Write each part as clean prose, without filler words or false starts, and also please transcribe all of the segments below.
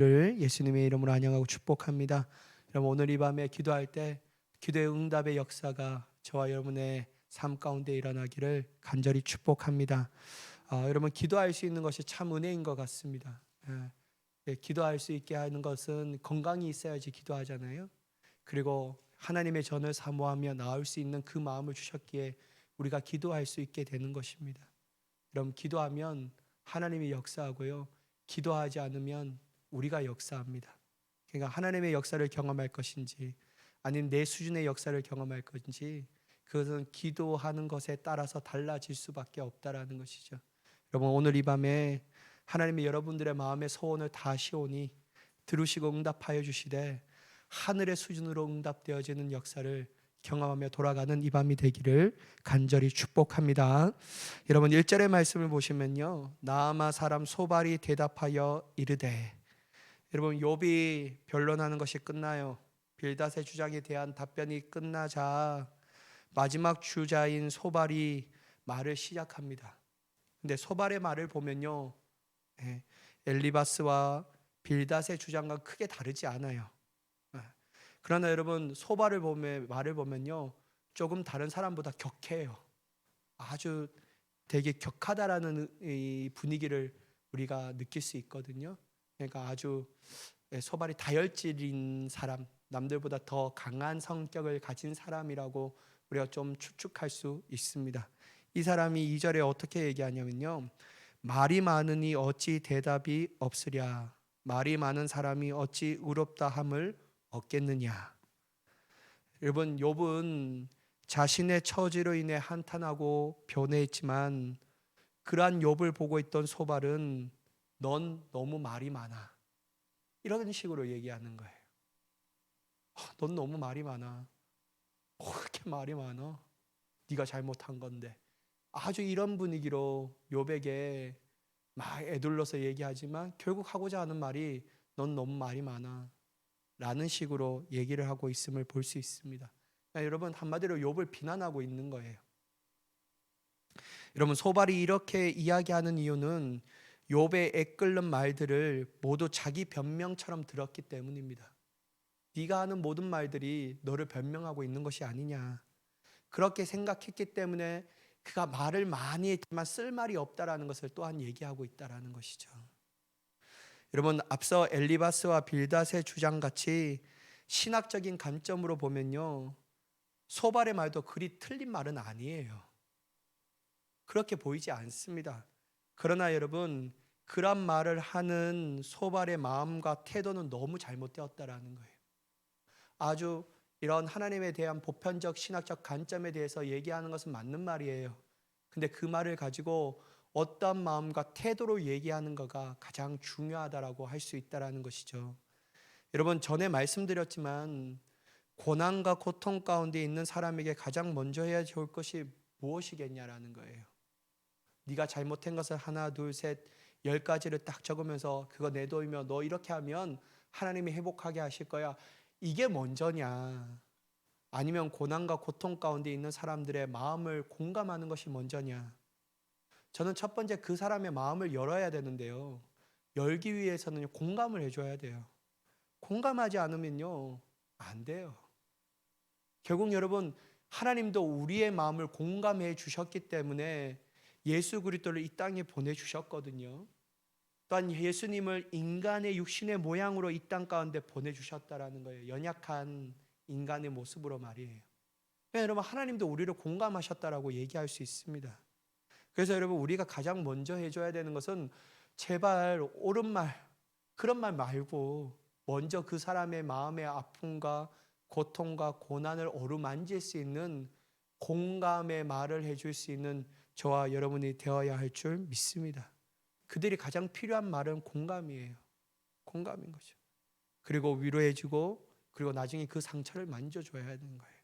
를 예수님의 이름으로 안녕하고 축복합니다. 여러분 오늘 이 밤에 기도할 때 기도의 응답의 역사가 저와 여러분의 삶 가운데 일어나기를 간절히 축복합니다. 여러분 기도할 수 있는 것이 참 은혜인 것 같습니다. 기도할 수 있게 하는 것은 건강이 있어야지 기도하잖아요. 그리고 하나님의 전을 사모하며 나올 수 있는 그 마음을 주셨기에 우리가 기도할 수 있게 되는 것입니다. 여러분 기도하면 하나님이 역사하고요. 기도하지 않으면 우리가 역사합니다. 그러니까 하나님의 역사를 경험할 것인지 아니면 내 수준의 역사를 경험할 것인지 그것은 기도하는 것에 따라서 달라질 수밖에 없다라는 것이죠. 여러분 오늘 이 밤에 하나님이 여러분들의 마음의 소원을 다 시오니 들으시고 응답하여 주시되 하늘의 수준으로 응답되어지는 역사를 경험하며 돌아가는 이 밤이 되기를 간절히 축복합니다. 여러분 1절의 말씀을 보시면요. 나아마 사람 소발이 대답하여 이르되, 여러분 욥이 변론하는 것이 끝나요. 빌닷의 주장에 대한 답변이 끝나자 마지막 주자인 소발이 말을 시작합니다. 근데 소발의 말을 보면요. 엘리바스와 빌닷의 주장과 크게 다르지 않아요. 그러나 여러분 소발을 보면 말을 보면요. 조금 다른 사람보다 격해요. 아주 되게 격하다라는 이 분위기를 우리가 느낄 수 있거든요. 그러니까 아주 소발이 다혈질인 사람, 남들보다 더 강한 성격을 가진 사람이라고 우리가 좀 추측할 수 있습니다. 이 사람이 2절에 어떻게 얘기하냐면요. 말이 많으니 어찌 대답이 없으랴. 말이 많은 사람이 어찌 의롭다 함을 얻겠느냐. 여러분 욥은 자신의 처지로 인해 한탄하고 변해했지만 그러한 욥을 보고 있던 소발은 넌 너무 말이 많아. 이런 식으로 얘기하는 거예요. 넌 너무 말이 많아. 그렇게 말이 많아. 네가 잘못한 건데. 아주 이런 분위기로 욥에게 막 애둘러서 얘기하지만 결국 하고자 하는 말이 넌 너무 말이 많아. 라는 식으로 얘기를 하고 있음을 볼 수 있습니다. 그러니까 여러분 한마디로 욥을 비난하고 있는 거예요. 여러분 소발이 이렇게 이야기하는 이유는 욥의 애끓는 말들을 모두 자기 변명처럼 들었기 때문입니다. 네가 하는 모든 말들이 너를 변명하고 있는 것이 아니냐. 그렇게 생각했기 때문에 그가 말을 많이 했지만 쓸 말이 없다라는 것을 또한 얘기하고 있다라는 것이죠. 여러분 앞서 엘리바스와 빌닷의 주장같이 신학적인 관점으로 보면요. 소발의 말도 그리 틀린 말은 아니에요. 그렇게 보이지 않습니다. 그러나 여러분 그런 말을 하는 소발의 마음과 태도는 너무 잘못되었다라는 거예요. 아주 이런 하나님에 대한 보편적 신학적 관점에 대해서 얘기하는 것은 맞는 말이에요. 근데 그 말을 가지고 어떤 마음과 태도로 얘기하는 거가 가장 중요하다라고 할 수 있다라는 것이죠. 여러분 전에 말씀드렸지만 고난과 고통 가운데 있는 사람에게 가장 먼저 해야 좋을 것이 무엇이겠냐라는 거예요. 네가 잘못한 것을 하나 둘 셋 10가지를 딱 적으면서 그거 내놓으며 너 이렇게 하면 하나님이 회복하게 하실 거야. 이게 먼저냐? 아니면 고난과 고통 가운데 있는 사람들의 마음을 공감하는 것이 먼저냐? 저는 첫 번째 그 사람의 마음을 열어야 되는데요. 열기 위해서는 공감을 해줘야 돼요. 공감하지 않으면요, 안 돼요. 결국 여러분, 하나님도 우리의 마음을 공감해 주셨기 때문에 예수 그리스도를 이 땅에 보내주셨거든요. 또한 예수님을 인간의 육신의 모양으로 이 땅 가운데 보내주셨다라는 거예요. 연약한 인간의 모습으로 말이에요. 그러니까 여러분 하나님도 우리를 공감하셨다라고 얘기할 수 있습니다. 그래서 여러분 우리가 가장 먼저 해줘야 되는 것은 제발 옳은 말 그런 말 말고 먼저 그 사람의 마음의 아픔과 고통과 고난을 어루만질 수 있는 공감의 말을 해줄 수 있는 저와 여러분이 되어야 할 줄 믿습니다. 그들이 가장 필요한 말은 공감이에요. 공감인 거죠. 그리고 위로해주고 그리고 나중에 그 상처를 만져줘야 하는 거예요.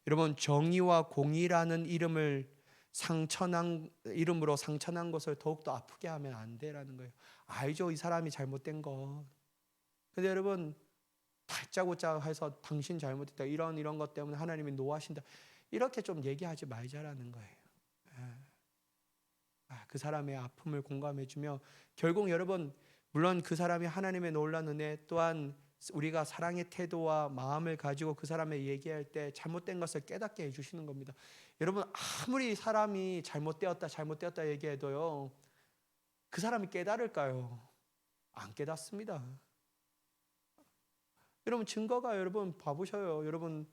여러분 정의와 공의라는 이름으로 상처난 것을 더욱더 아프게 하면 안 되라는 거예요. 알죠, 이 사람이 잘못된 거. 근데 여러분 다짜고짜 해서 당신 잘못했다 이런 것 때문에 하나님이 노하신다 이렇게 좀 얘기하지 말자라는 거예요. 그 사람의 아픔을 공감해주며 결국 여러분 물론 그 사람이 하나님의 놀라운 은혜, 또한 우리가 사랑의 태도와 마음을 가지고 그 사람의 얘기할 때 잘못된 것을 깨닫게 해주시는 겁니다. 여러분, 아무리 사람이 잘못되었다 얘기해도요, 그 사람이 깨달을까요? 안 깨닫습니다. 여러분, 증거가, 여러분 봐보셔요. 여러분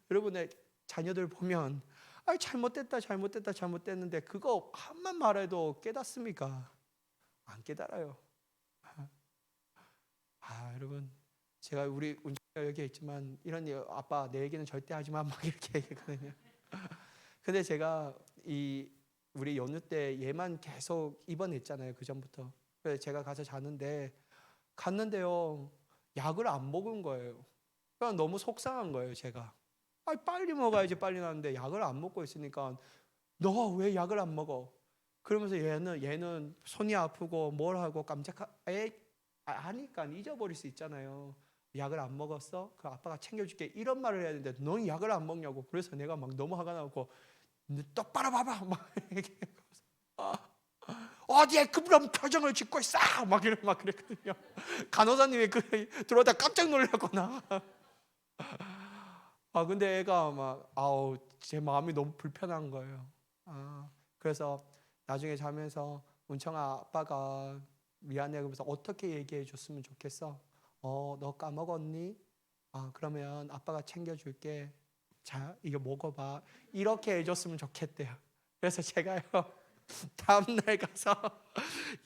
여러분의 자녀들 보면 잘못됐는데 그거 한만 말해도 깨닫습니까? 안 깨달아요. 여러분, 제가 우리 운전자 여기 있지만 이런 아빠 내 얘기는 절대 하지 마 막 이렇게 얘기하거든요. 근데 제가 우리 연휴 때 얘만 계속 입원했잖아요. 그 전부터. 그래서 제가 가서 갔는데요, 약을 안 먹은 거예요. 그러니까 너무 속상한 거예요. 제가 빨리 먹어야지 빨리 나는데 약을 안 먹고 있으니까 너 왜 약을 안 먹어? 그러면서 얘는 손이 아프고 뭘 하고 하니까 잊어버릴 수 있잖아요. 약을 안 먹었어? 그 아빠가 챙겨줄게 이런 말을 해야 되는데 넌 약을 안 먹냐고. 그래서 내가 막 너무 화가 나고 똑바로 봐봐 막 어디에 그런 표정을 짓고 있어 막 그랬거든요. 간호사님이 들어오다 깜짝 놀랐구나. 근데 애가 제 마음이 너무 불편한 거예요. 그래서 나중에 자면서 은청아, 아빠가 미안해. 그러면서 어떻게 얘기해 줬으면 좋겠어? 너 까먹었니? 그러면 아빠가 챙겨줄게. 자, 이거 먹어봐. 이렇게 해줬으면 좋겠대요. 그래서 제가요, 다음날 가서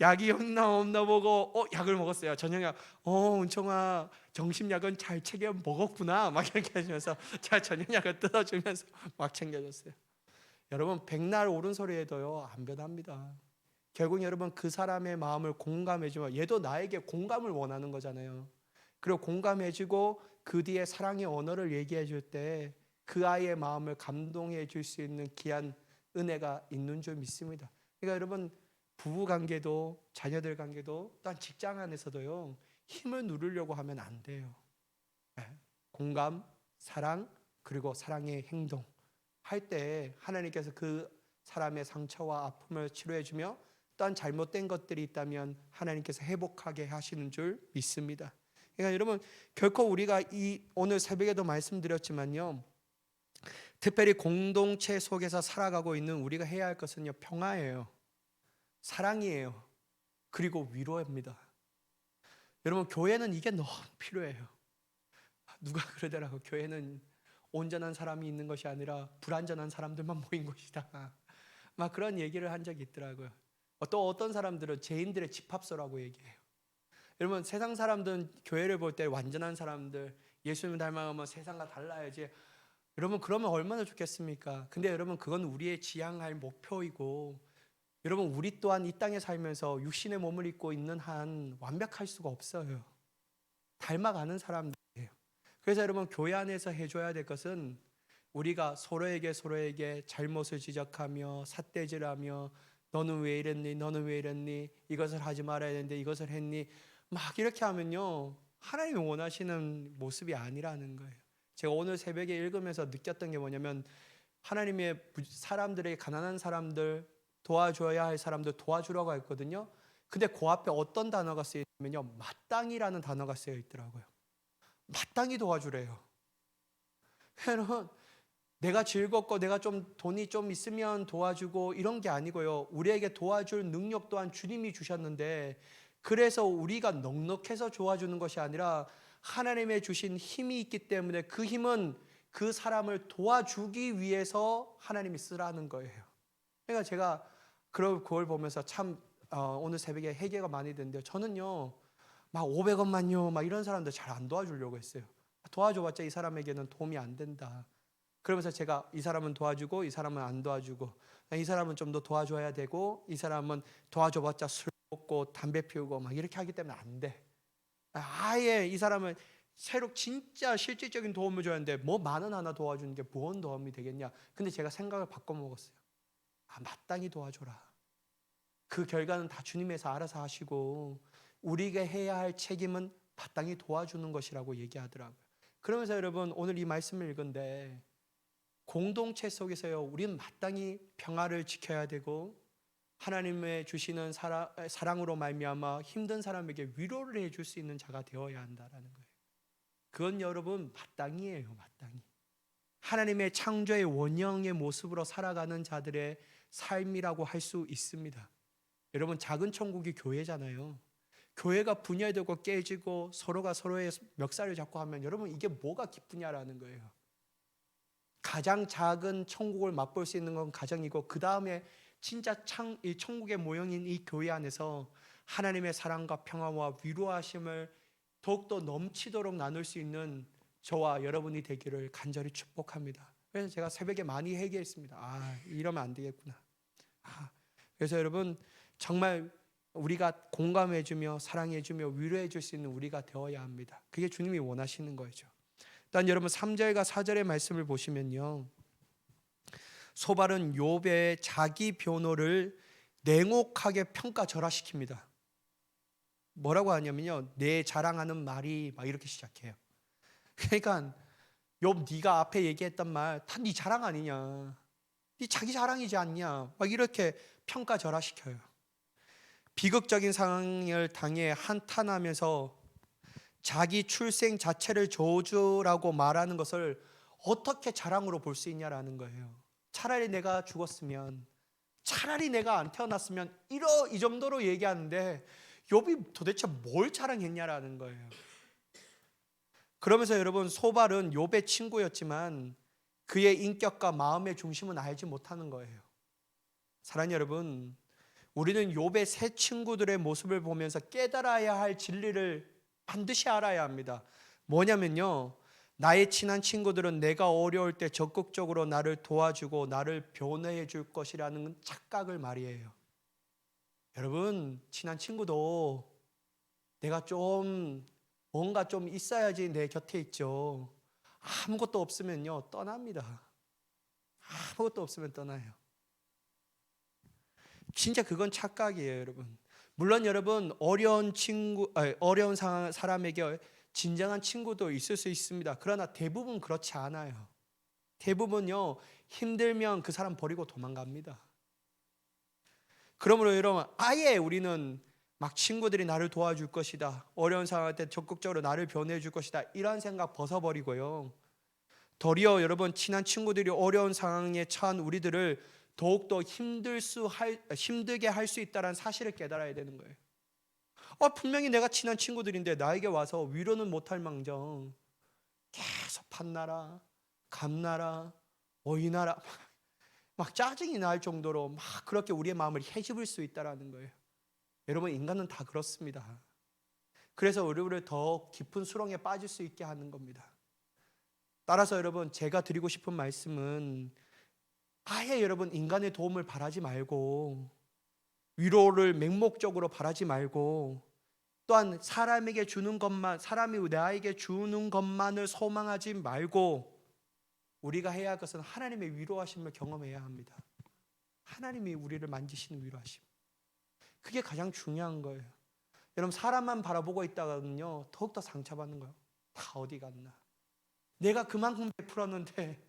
약이 없나 보고 약을 먹었어요. 저녁에 은총아, 정신약은 잘 챙겨 먹었구나 막 이렇게 하시면서 제가 저녁약을 뜯어주면서 막 챙겨줬어요. 여러분, 백날 옳은 소리 해도요 안 변합니다. 결국 여러분, 그 사람의 마음을 공감해주면 얘도 나에게 공감을 원하는 거잖아요. 그리고 공감해주고 그 뒤에 사랑의 언어를 얘기해 줄 때 그 아이의 마음을 감동해 줄 수 있는 귀한 은혜가 있는 줄 믿습니다. 그러니까 여러분, 부부 관계도 자녀들 관계도 또한 직장 안에서도요, 힘을 누르려고 하면 안 돼요. 공감, 사랑, 그리고 사랑의 행동 할 때 하나님께서 그 사람의 상처와 아픔을 치료해 주며 또한 잘못된 것들이 있다면 하나님께서 회복하게 하시는 줄 믿습니다. 그러니까 여러분, 결코 우리가 오늘 새벽에도 말씀드렸지만요, 특별히 공동체 속에서 살아가고 있는 우리가 해야 할 것은요, 평화예요. 사랑이에요. 그리고 위로입니다. 여러분, 교회는 이게 너무 필요해요. 누가 그러더라고. 교회는 온전한 사람이 있는 것이 아니라 불완전한 사람들만 모인 것이다. 막 그런 얘기를 한 적이 있더라고요. 또 어떤 사람들은 죄인들의 집합소라고 얘기해요. 여러분, 세상 사람들은 교회를 볼 때 완전한 사람들, 예수님 닮아가면 세상과 달라야지. 여러분, 그러면 얼마나 좋겠습니까? 근데 여러분, 그건 우리의 지향할 목표이고, 여러분, 우리 또한 이 땅에 살면서 육신의 몸을 입고 있는 한 완벽할 수가 없어요. 닮아가는 사람들이에요. 그래서 여러분, 교회 안에서 해줘야 될 것은 우리가 서로에게 잘못을 지적하며 삿대질하며 너는 왜 이랬니? 너는 왜 이랬니? 이것을 하지 말아야 되는데 이것을 했니? 막 이렇게 하면요, 하나님이 원하시는 모습이 아니라는 거예요. 제가 오늘 새벽에 읽으면서 느꼈던 게 뭐냐면, 하나님의 사람들에게, 가난한 사람들, 도와줘야 할 사람들 도와주라고 했거든요. 근데 그 앞에 어떤 단어가 쓰여 있냐면요, 마땅히라는 단어가 쓰여 있더라고요. 마땅히 도와주래요. 여러분, 내가 즐겁고 내가 좀 돈이 좀 있으면 도와주고 이런 게 아니고요, 우리에게 도와줄 능력 또한 주님이 주셨는데, 그래서 우리가 넉넉해서 도와주는 것이 아니라 하나님의 주신 힘이 있기 때문에 그 힘은 그 사람을 도와주기 위해서 하나님이 쓰라는 거예요. 그러니까 제가 그걸 보면서 참 오늘 새벽에 회개가 많이 됐는데요, 저는요 막 500원만요 막 이런 사람들 잘 안 도와주려고 했어요. 도와줘봤자 이 사람에게는 도움이 안 된다. 그러면서 제가 이 사람은 도와주고 이 사람은 안 도와주고, 이 사람은 좀 더 도와줘야 되고 이 사람은 도와줘봤자 술 먹고 담배 피우고 막 이렇게 하기 때문에 안 돼. 아예 이 사람은 새로 진짜 실질적인 도움을 줘야 하는데 뭐 만 원 하나 도와주는 게 뭔 도움이 되겠냐. 근데 제가 생각을 바꿔 먹었어요. 마땅히 도와줘라. 그 결과는 다 주님께서 알아서 하시고 우리가 해야 할 책임은 마땅히 도와주는 것이라고 얘기하더라고요. 그러면서 여러분, 오늘 이 말씀을 읽은데 공동체 속에서요, 우리는 마땅히 평화를 지켜야 되고 하나님의 주시는 사랑으로 말미암아 힘든 사람에게 위로를 해줄 수 있는 자가 되어야 한다라는 거예요. 그건 여러분 마땅히예요. 마땅히. 하나님의 창조의 원형의 모습으로 살아가는 자들의 삶이라고 할 수 있습니다. 여러분 작은 천국이 교회잖아요. 교회가 분열되고 깨지고 서로가 서로의 멱살을 잡고 하면 여러분 이게 뭐가 기쁘냐라는 거예요. 가장 작은 천국을 맛볼 수 있는 건 가정이고 그 다음에 진짜 이 천국의 모형인 이 교회 안에서 하나님의 사랑과 평화와 위로하심을 더욱더 넘치도록 나눌 수 있는 저와 여러분이 되기를 간절히 축복합니다. 그래서 제가 새벽에 많이 회개했습니다. 이러면 안 되겠구나. 그래서 여러분 정말 우리가 공감해주며 사랑해주며 위로해줄 수 있는 우리가 되어야 합니다. 그게 주님이 원하시는 거죠. 일단 여러분 3절과 4절의 말씀을 보시면요, 소발은 욥의 자기 변호를 냉혹하게 평가절하시킵니다. 뭐라고 하냐면요, 내 자랑하는 말이 막 이렇게 시작해요. 그러니까 욥 네가 앞에 얘기했던 말 다 네 자랑 아니냐, 네 자기 자랑이지 않냐, 막 이렇게 평가절하시켜요. 비극적인 상황을 당해 한탄하면서 자기 출생 자체를 저주라고 말하는 것을 어떻게 자랑으로 볼 수 있냐라는 거예요. 차라리 내가 죽었으면, 차라리 내가 안 태어났으면 이 정도로 얘기하는데 욥이 도대체 뭘 자랑했냐라는 거예요. 그러면서 여러분 소발은 욥의 친구였지만 그의 인격과 마음의 중심은 알지 못하는 거예요. 사랑하는 여러분, 우리는 욥의 새 친구들의 모습을 보면서 깨달아야 할 진리를 반드시 알아야 합니다. 뭐냐면요, 나의 친한 친구들은 내가 어려울 때 적극적으로 나를 도와주고 나를 변호해 줄 것이라는 착각을 말이에요. 여러분, 친한 친구도 내가 뭔가 좀 있어야지 내 곁에 있죠. 아무것도 없으면요 떠납니다. 아무것도 없으면 떠나요. 진짜 그건 착각이에요, 여러분. 물론 여러분 어려운 사람에게 진정한 친구도 있을 수 있습니다. 그러나 대부분 그렇지 않아요. 대부분요 힘들면 그 사람 버리고 도망갑니다. 그러므로 여러분 아예 우리는 막 친구들이 나를 도와줄 것이다, 어려운 상황 때 적극적으로 나를 변호해 줄 것이다, 이런 생각 벗어버리고요, 도리어 여러분 친한 친구들이 어려운 상황에 처한 우리들을 더욱더 힘들게 할 수 있다는 사실을 깨달아야 되는 거예요. 분명히 내가 친한 친구들인데 나에게 와서 위로는 못할 망정 계속 판나라 감나라 어이나라 막 짜증이 날 정도로 막 그렇게 우리의 마음을 헤집을 수 있다는 거예요. 여러분 인간은 다 그렇습니다. 그래서 우리를 더 깊은 수렁에 빠질 수 있게 하는 겁니다. 따라서 여러분 제가 드리고 싶은 말씀은 아예 여러분 인간의 도움을 바라지 말고 위로를 맹목적으로 바라지 말고 또한 사람이 나에게 주는 것만을 소망하지 말고 우리가 해야 할 것은 하나님의 위로하심을 경험해야 합니다. 하나님이 우리를 만지시는 위로하심, 그게 가장 중요한 거예요. 여러분 사람만 바라보고 있다가는요 더욱더 상처받는 거예요. 다 어디 갔나, 내가 그만큼 베풀었는데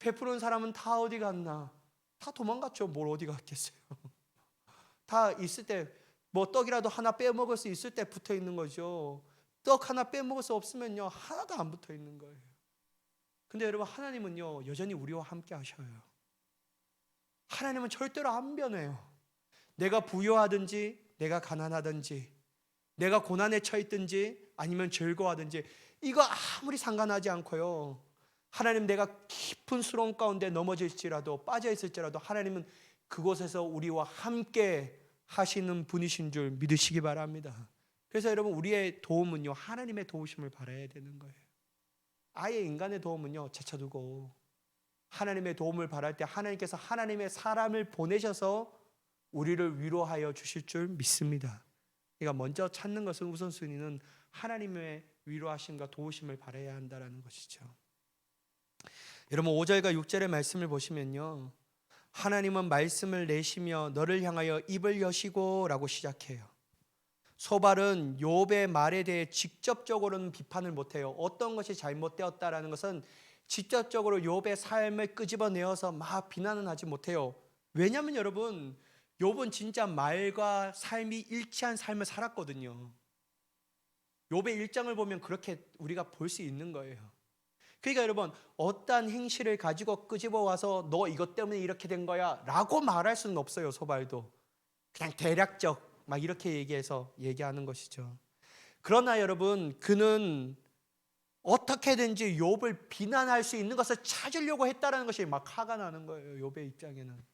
베푸는 사람은 다 어디 갔나, 다 도망갔죠. 뭘 어디 갔겠어요. 다 있을 때 뭐 떡이라도 하나 빼먹을 수 있을 때 붙어 있는 거죠. 떡 하나 빼먹을 수 없으면요 하나도 안 붙어 있는 거예요. 근데 여러분 하나님은요 여전히 우리와 함께 하셔요. 하나님은 절대로 안 변해요. 내가 부유하든지 내가 가난하든지 내가 고난에 처했든지 아니면 즐거워하든지 이거 아무리 상관하지 않고요, 하나님 내가 깊은 수렁 가운데 넘어질지라도 빠져 있을지라도 하나님은 그곳에서 우리와 함께 하시는 분이신 줄 믿으시기 바랍니다. 그래서 여러분 우리의 도움은요 하나님의 도우심을 바라야 되는 거예요. 아예 인간의 도움은요 제쳐두고 하나님의 도움을 바랄 때 하나님께서 하나님의 사람을 보내셔서 우리를 위로하여 주실 줄 믿습니다. 그러니까 먼저 찾는 것은 우선순위는 하나님의 위로하심과 도우심을 바라야 한다는 것이죠. 여러분 5절과 6절의 말씀을 보시면요, 하나님은 말씀을 내시며 너를 향하여 입을 여시고 라고 시작해요. 소발은 욥의 말에 대해 직접적으로는 비판을 못해요. 어떤 것이 잘못되었다라는 것은 직접적으로 욥의 삶을 끄집어내어서 막 비난은 하지 못해요. 왜냐하면 여러분 욥은 진짜 말과 삶이 일치한 삶을 살았거든요. 욥의 일장을 보면 그렇게 우리가 볼 수 있는 거예요. 그러니까 여러분, 어떠한 행실을 가지고 끄집어 와서 너 이것 때문에 이렇게 된 거야 라고 말할 수는 없어요. 소발도 그냥 대략적 막 이렇게 얘기하는 것이죠. 그러나 여러분, 그는 어떻게든지 욥을 비난할 수 있는 것을 찾으려고 했다는 것이 막 화가 나는 거예요. 욥의 입장에는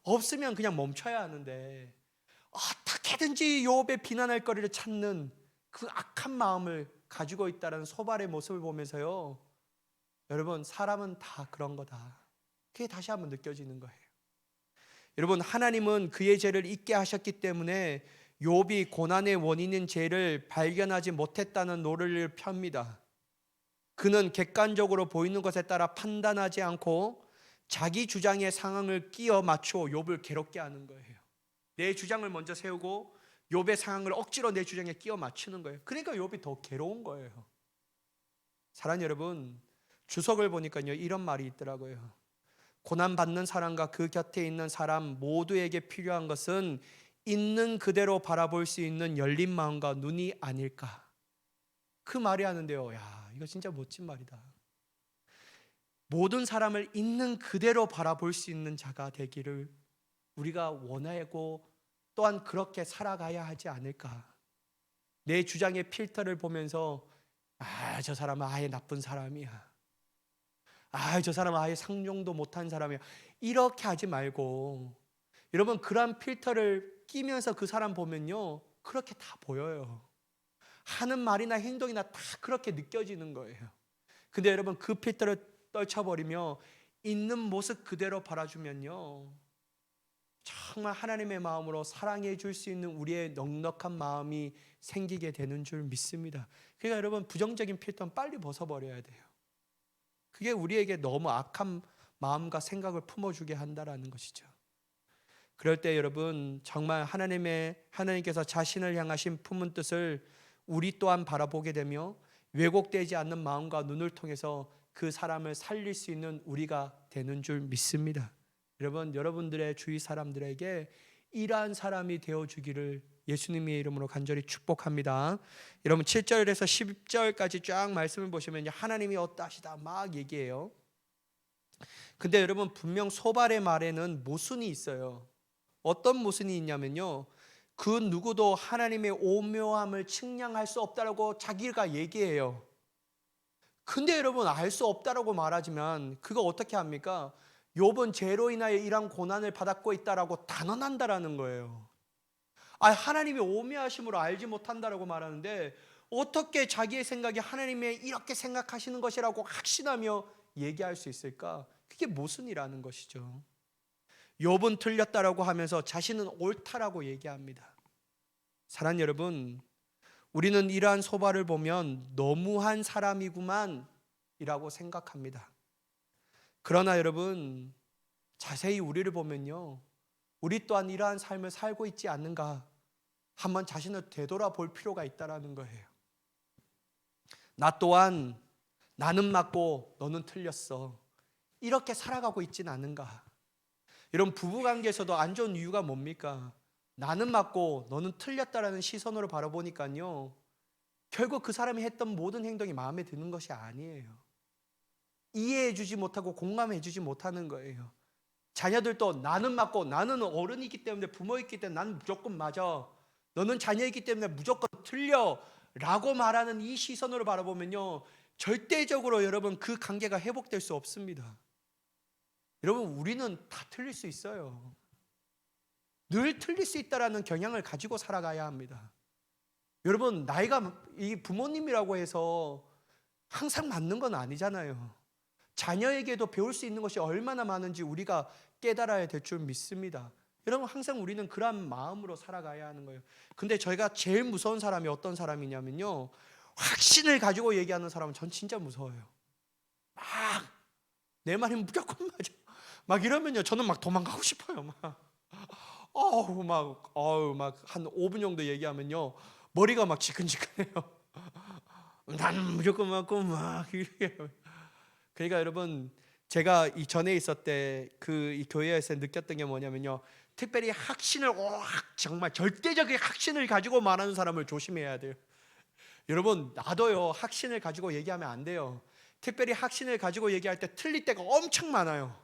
없으면 그냥 멈춰야 하는데 어떻게든지 욥의 비난할 거리를 찾는 그 악한 마음을 가지고 있다는 소발의 모습을 보면서요, 여러분, 사람은 다 그런 거다, 그게 다시 한번 느껴지는 거예요. 여러분, 하나님은 그의 죄를 잊게 하셨기 때문에 욥이 고난의 원인인 죄를 발견하지 못했다는 논리를 펴니다. 그는 객관적으로 보이는 것에 따라 판단하지 않고 자기 주장의 상황을 끼워 맞추어 욥을 괴롭게 하는 거예요. 내 주장을 먼저 세우고 욥의 상황을 억지로 내 주장에 끼워 맞추는 거예요. 그러니까 욥이 더 괴로운 거예요. 사랑하는 여러분, 주석을 보니까요, 이런 말이 있더라고요. 고난받는 사람과 그 곁에 있는 사람 모두에게 필요한 것은 있는 그대로 바라볼 수 있는 열린 마음과 눈이 아닐까. 그 말이 하는데요, 야, 이거 진짜 멋진 말이다. 모든 사람을 있는 그대로 바라볼 수 있는 자가 되기를 우리가 원하고 또한 그렇게 살아가야 하지 않을까. 내 주장의 필터를 보면서 저 사람은 아예 나쁜 사람이야, 저 사람은 아예 상종도 못한 사람이야, 이렇게 하지 말고, 여러분, 그런 필터를 끼면서 그 사람 보면요, 그렇게 다 보여요. 하는 말이나 행동이나 다 그렇게 느껴지는 거예요. 근데 여러분, 그 필터를 떨쳐버리며 있는 모습 그대로 바라주면요, 정말 하나님의 마음으로 사랑해 줄 수 있는 우리의 넉넉한 마음이 생기게 되는 줄 믿습니다. 그러니까 여러분, 부정적인 필터는 빨리 벗어버려야 돼요. 그게 우리에게 너무 악한 마음과 생각을 품어주게 한다라는 것이죠. 그럴 때 여러분, 정말 하나님께서 자신을 향하신 품은 뜻을 우리 또한 바라보게 되며 왜곡되지 않는 마음과 눈을 통해서 그 사람을 살릴 수 있는 우리가 되는 줄 믿습니다. 여러분, 여러분들의 주위 사람들에게 이러한 사람이 되어주기를 예수님의 이름으로 간절히 축복합니다. 여러분, 7절에서 10절까지 쫙 말씀을 보시면 하나님이 어떠하시다 막 얘기해요. 근데 여러분, 분명 소발의 말에는 모순이 있어요. 어떤 모순이 있냐면요, 그 누구도 하나님의 오묘함을 측량할 수 없다라고 자기가 얘기해요. 근데 여러분, 알 수 없다라고 말하지만 그거 어떻게 합니까? 욥은 죄로 인하여 이런 고난을 받고 있다라고 단언한다라는 거예요. 하나님의 오묘하심으로 알지 못한다라고 말하는데 어떻게 자기의 생각이 하나님의 이렇게 생각하시는 것이라고 확신하며 얘기할 수 있을까? 그게 모순이라는 것이죠. 욥은 틀렸다라고 하면서 자신은 옳다라고 얘기합니다. 사랑하는 여러분, 우리는 이러한 소발을 보면 너무한 사람이구만 이라고 생각합니다. 그러나 여러분, 자세히 우리를 보면요, 우리 또한 이러한 삶을 살고 있지 않는가 한번 자신을 되돌아볼 필요가 있다는 거예요. 나 또한 나는 맞고 너는 틀렸어, 이렇게 살아가고 있지는 않은가. 이런 부부관계에서도 안 좋은 이유가 뭡니까? 나는 맞고 너는 틀렸다라는 시선으로 바라보니까요, 결국 그 사람이 했던 모든 행동이 마음에 드는 것이 아니에요. 이해해주지 못하고 공감해주지 못하는 거예요. 자녀들도 나는 맞고, 나는 어른이기 때문에, 부모이기 때문에 나는 무조건 맞아, 너는 자녀이기 때문에 무조건 틀려 라고 말하는 이 시선으로 바라보면요, 절대적으로 여러분 그 관계가 회복될 수 없습니다. 여러분, 우리는 다 틀릴 수 있어요. 늘 틀릴 수 있다라는 경향을 가지고 살아가야 합니다. 여러분, 나이가 이 부모님이라고 해서 항상 맞는 건 아니잖아요. 자녀에게도 배울 수 있는 것이 얼마나 많은지 우리가 깨달아야 될 줄 믿습니다. 여러분, 항상 우리는 그런 마음으로 살아가야 하는 거예요. 근데 저희가 제일 무서운 사람이 어떤 사람이냐면요, 확신을 가지고 얘기하는 사람은 전 진짜 무서워요. 막 내 말이 무조건 맞아 막 이러면요, 저는 막 도망가고 싶어요. 막 한 5분 정도 얘기하면요, 머리가 막 지끈지끈해요. 나는 무조건 맞고 막 이렇게. 그러니까 여러분, 제가 이 전에 있을 때 이 교회에서 느꼈던 게 뭐냐면요, 특별히 확신을 정말 절대적인 확신을 가지고 말하는 사람을 조심해야 돼요. 여러분, 나도요 확신을 가지고 얘기하면 안 돼요. 특별히 확신을 가지고 얘기할 때 틀릴 때가 엄청 많아요.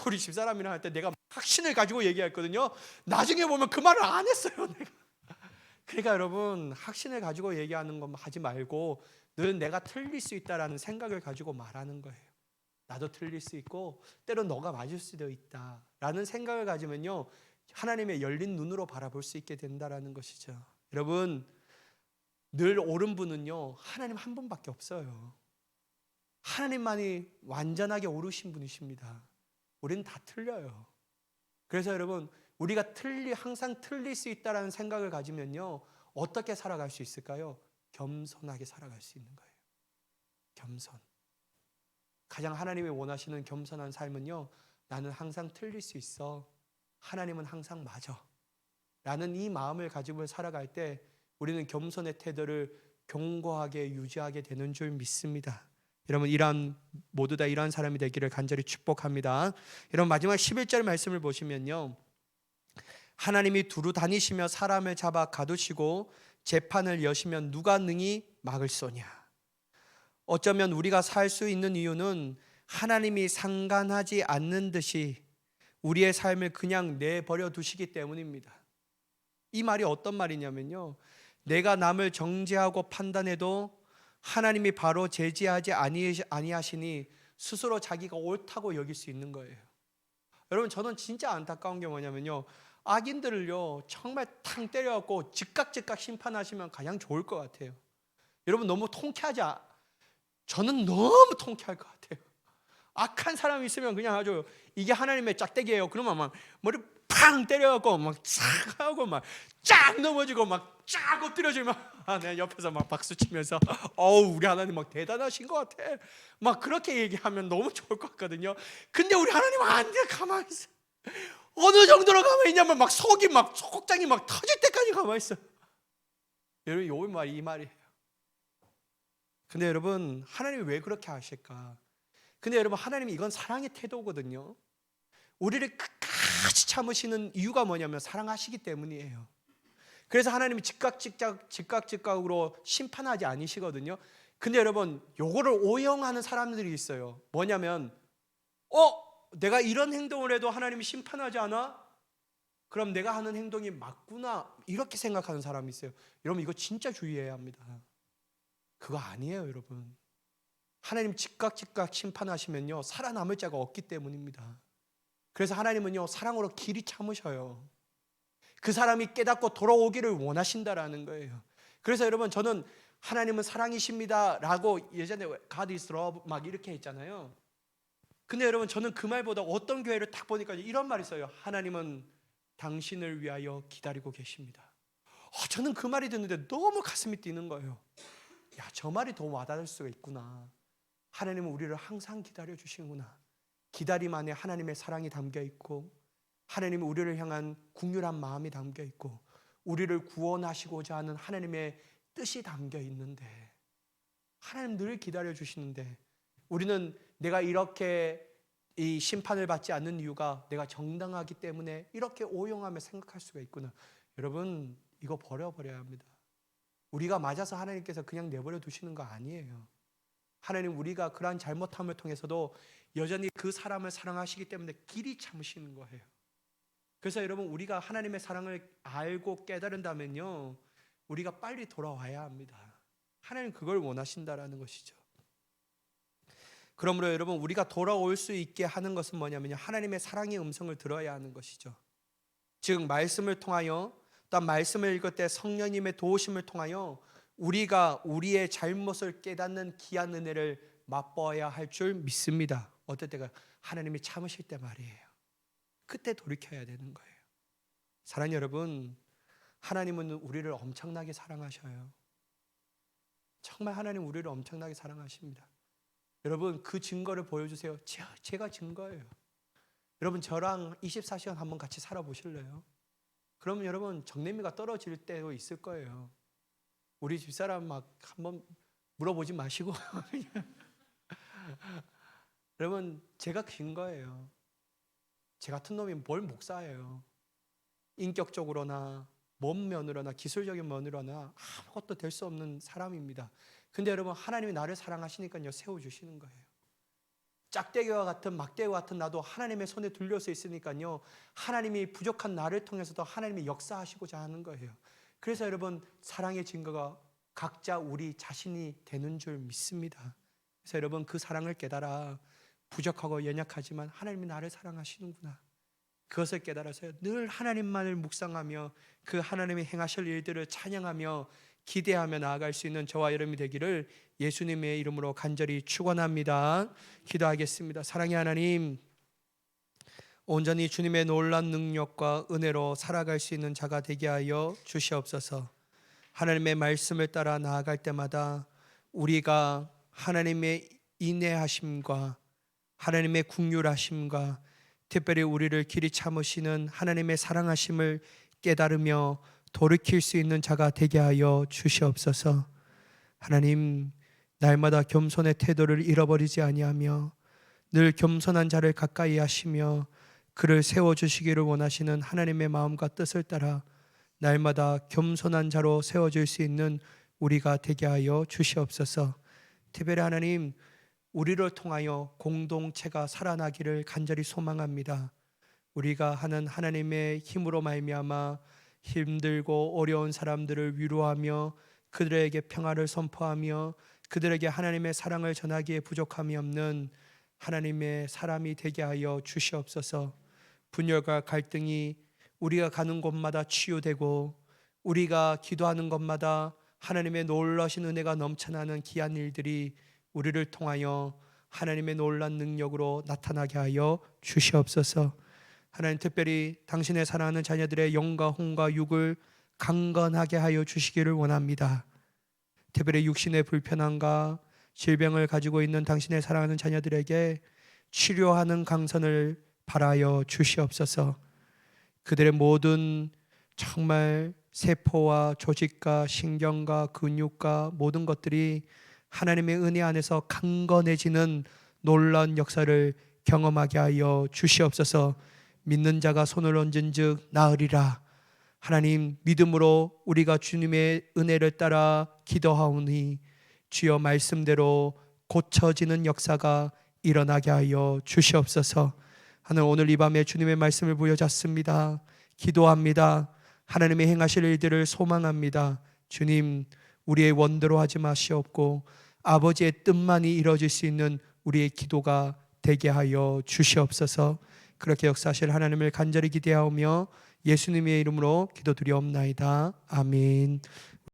우리 집사람이랑 할 때 내가 확신을 가지고 얘기했거든요. 나중에 보면 그 말을 안 했어요, 내가. 그러니까 여러분, 확신을 가지고 얘기하는 거 하지 말고 늘 내가 틀릴 수 있다라는 생각을 가지고 말하는 거예요. 나도 틀릴 수 있고 때론 너가 맞을 수도 있다라는 생각을 가지면요, 하나님의 열린 눈으로 바라볼 수 있게 된다라는 것이죠. 여러분, 늘 옳은 분은요 하나님 한 분밖에 없어요. 하나님만이 완전하게 옳으신 분이십니다. 우리는 다 틀려요. 그래서 여러분, 우리가 항상 틀릴 수 있다라는 생각을 가지면요 어떻게 살아갈 수 있을까요? 겸손하게 살아갈 수 있는 거예요. 겸손. 가장 하나님이 원하시는 겸손한 삶은요, 나는 항상 틀릴 수 있어, 하나님은 항상 맞아 라는 이 마음을 가지고 살아갈 때 우리는 겸손의 태도를 견고하게 유지하게 되는 줄 믿습니다. 여러분, 모두 다 이러한 사람이 되기를 간절히 축복합니다. 여러분, 마지막 11절 말씀을 보시면요, 하나님이 두루 다니시며 사람을 잡아 가두시고 재판을 여시면 누가 능히 막을소냐. 어쩌면 우리가 살 수 있는 이유는 하나님이 상관하지 않는 듯이 우리의 삶을 그냥 내버려 두시기 때문입니다. 이 말이 어떤 말이냐면요, 내가 남을 정죄하고 판단해도 하나님이 바로 제지하지 아니하시니 스스로 자기가 옳다고 여길 수 있는 거예요. 여러분, 저는 진짜 안타까운 게 뭐냐면요, 악인들을요 정말 탕 때려갖고 즉각 심판하시면 가장 좋을 것 같아요. 여러분, 너무 저는 너무 통쾌할 것 같아요. 악한 사람이 있으면 그냥 아주 이게 하나님의 짝대기예요. 그러면 막 머리 팡 때려갖고 막 쫙 하고 막 쫙 넘어지고 막 쫙 엎드려지면 내가 옆에서 막 박수 치면서 우리 하나님 막 대단하신 것 같아, 막 그렇게 얘기하면 너무 좋을 것 같거든요. 근데 우리 하나님은 안 돼. 가만히 있어. 어느 정도로 가만히 있냐면 막 속장이 막 터질 때까지 가만히 있어. 여러분, 이 말이에요. 근데 여러분, 하나님이 왜 그렇게 하실까? 근데 여러분, 하나님이 이건 사랑의 태도거든요. 우리를 끝까지 참으시는 이유가 뭐냐면 사랑하시기 때문이에요. 그래서 하나님이 즉각으로 심판하지 않으시거든요. 근데 여러분, 요거를 오용하는 사람들이 있어요. 뭐냐면 내가 이런 행동을 해도 하나님이 심판하지 않아? 그럼 내가 하는 행동이 맞구나, 이렇게 생각하는 사람이 있어요. 여러분, 이거 진짜 주의해야 합니다. 그거 아니에요, 여러분. 하나님 즉각 심판하시면요 살아남을 자가 없기 때문입니다. 그래서 하나님은요 사랑으로 길이 참으셔요. 그 사람이 깨닫고 돌아오기를 원하신다라는 거예요. 그래서 여러분, 저는 하나님은 사랑이십니다 라고 예전에 God is love 막 이렇게 했잖아요. 근데 여러분, 저는 그 말보다 어떤 교회를 딱 보니까 이런 말이 있어요. 하나님은 당신을 위하여 기다리고 계십니다. 저는 그 말이 듣는데 너무 가슴이 뛰는 거예요. 야, 저 말이 더 와닿을 수가 있구나. 하나님은 우리를 항상 기다려 주시는구나. 기다림 안에 하나님의 사랑이 담겨 있고, 하나님은 우리를 향한 긍휼한 마음이 담겨 있고, 우리를 구원하시고자 하는 하나님의 뜻이 담겨 있는데, 하나님 늘 기다려 주시는데 우리는 내가 이렇게 이 심판을 받지 않는 이유가 내가 정당하기 때문에 이렇게 오용하며 생각할 수가 있구나. 여러분, 이거 버려야 합니다. 우리가 맞아서 하나님께서 그냥 내버려 두시는 거 아니에요. 하나님, 우리가 그러한 잘못함을 통해서도 여전히 그 사람을 사랑하시기 때문에 길이 참으시는 거예요. 그래서 여러분, 우리가 하나님의 사랑을 알고 깨달은다면요 우리가 빨리 돌아와야 합니다. 하나님 그걸 원하신다라는 것이죠. 그러므로 여러분, 우리가 돌아올 수 있게 하는 것은 뭐냐면요 하나님의 사랑의 음성을 들어야 하는 것이죠. 즉 말씀을 통하여, 또 말씀을 읽을 때 성령님의 도우심을 통하여 우리가 우리의 잘못을 깨닫는 귀한 은혜를 맛보아야 할 줄 믿습니다. 어떨 때가 하나님이 참으실 때 말이에요. 그때 돌이켜야 되는 거예요. 사랑하는 여러분, 하나님은 우리를 엄청나게 사랑하셔요. 정말 하나님 우리를 엄청나게 사랑하십니다. 여러분, 그 증거를 보여주세요. 제가 증거예요. 여러분, 저랑 24시간 한번 같이 살아보실래요? 그러면 여러분, 정내미가 떨어질 때도 있을 거예요. 우리 집사람 막 한번 물어보지 마시고 여러분, 제가 증거예요. 제 같은 놈이 뭘 목사예요. 인격적으로나 몸 면으로나 기술적인 면으로나 아무것도 될 수 없는 사람입니다. 근데 여러분, 하나님이 나를 사랑하시니까요, 세워주시는 거예요. 짝대기와 같은 막대기와 같은 나도 하나님의 손에 들려서 있으니까요, 하나님이 부족한 나를 통해서도 하나님이 역사하시고자 하는 거예요. 그래서 여러분, 사랑의 증거가 각자 우리 자신이 되는 줄 믿습니다. 그래서 여러분, 그 사랑을 깨달아 부족하고 연약하지만 하나님이 나를 사랑하시는구나, 그것을 깨달아서 늘 하나님만을 묵상하며 그 하나님이 행하실 일들을 찬양하며 기대하며 나아갈 수 있는 저와 여러분이 되기를 예수님의 이름으로 간절히 축원합니다. 기도하겠습니다. 사랑의 하나님, 온전히 주님의 놀라운 능력과 은혜로 살아갈 수 있는 자가 되게 하여 주시옵소서. 하나님의 말씀을 따라 나아갈 때마다 우리가 하나님의 인내하심과 하나님의 긍휼하심과 특별히 우리를 길이 참으시는 하나님의 사랑하심을 깨달으며 돌이킬 수 있는 자가 되게 하여 주시옵소서. 하나님, 날마다 겸손의 태도를 잃어버리지 아니하며 늘 겸손한 자를 가까이 하시며 그를 세워주시기를 원하시는 하나님의 마음과 뜻을 따라 날마다 겸손한 자로 세워질 수 있는 우리가 되게 하여 주시옵소서. 특별히 하나님, 우리를 통하여 공동체가 살아나기를 간절히 소망합니다. 우리가 하는 하나님의 힘으로 말미암아 힘들고 어려운 사람들을 위로하며 그들에게 평화를 선포하며 그들에게 하나님의 사랑을 전하기에 부족함이 없는 하나님의 사람이 되게 하여 주시옵소서. 분열과 갈등이 우리가 가는 곳마다 치유되고 우리가 기도하는 곳마다 하나님의 놀라신 은혜가 넘쳐나는 귀한 일들이 우리를 통하여 하나님의 놀란 능력으로 나타나게 하여 주시옵소서. 하나님, 특별히 당신의 사랑하는 자녀들의 영과 혼과 육을 강건하게 하여 주시기를 원합니다. 특별히 육신의 불편함과 질병을 가지고 있는 당신의 사랑하는 자녀들에게 치료하는 강선을 바라여 주시옵소서. 그들의 모든 정말 세포와 조직과 신경과 근육과 모든 것들이 하나님의 은혜 안에서 강건해지는 놀라운 역사를 경험하게 하여 주시옵소서. 믿는 자가 손을 얹은 즉 나으리라. 하나님, 믿음으로 우리가 주님의 은혜를 따라 기도하오니 주여 말씀대로 고쳐지는 역사가 일어나게 하여 주시옵소서. 하나님, 오늘 이 밤에 주님의 말씀을 보여줬습니다. 기도합니다. 하나님의 행하실 일들을 소망합니다. 주님, 우리의 원대로 하지 마시옵고 아버지의 뜻만이 이루어질 수 있는 우리의 기도가 되게 하여 주시옵소서. 그렇게 역사하실 하나님을 간절히 기대하오며 예수님의 이름으로 기도드리옵나이다. 아멘.